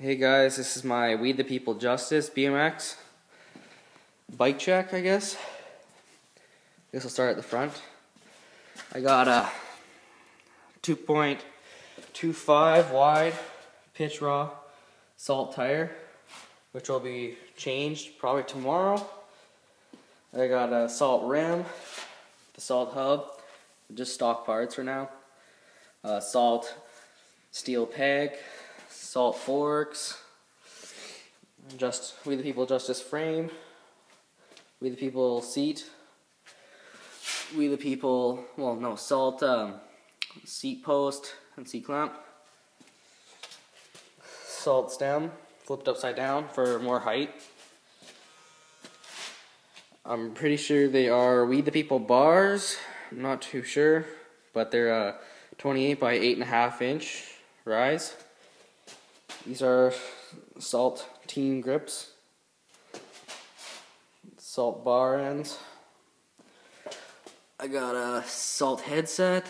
Hey guys, this is my We the People Justice BMX bike check, I guess. This will start at the front. I got a 2.25 wide pitch raw salt tire, which will be changed probably tomorrow. I got a salt rim, the salt hub, just stock parts for now. Salt steel peg, salt forks, just We the People Justice frame, We the People seat, We the People, salt seat post and seat clamp, salt stem flipped upside down for more height. I'm pretty sure they are We the People bars, I'm not too sure, but they're 28 by 8.5 inch rise. These are salt team grips, salt bar ends. I got a salt headset.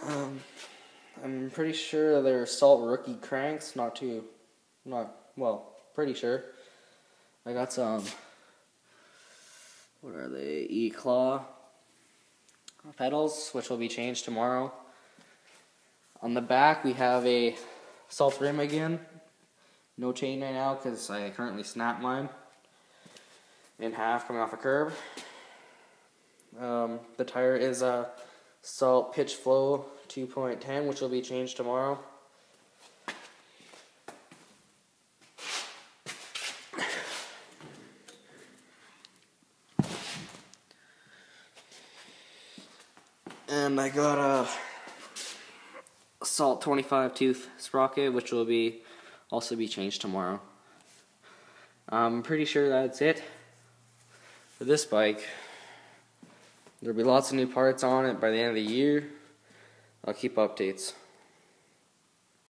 I'm pretty sure they're salt rookie cranks, pretty sure. I got some, what are they, E-Claw pedals, which will be changed tomorrow. On the back we have a salt rim again. No chain right now because I currently snapped mine in half coming off a curb. The tire is a salt pitch flow 2.10, which will be changed tomorrow. And I got a salt 25 tooth sprocket, which will also be changed tomorrow. I'm pretty sure that's it for this bike. There'll be lots of new parts on it by the end of the year. I'll keep updates.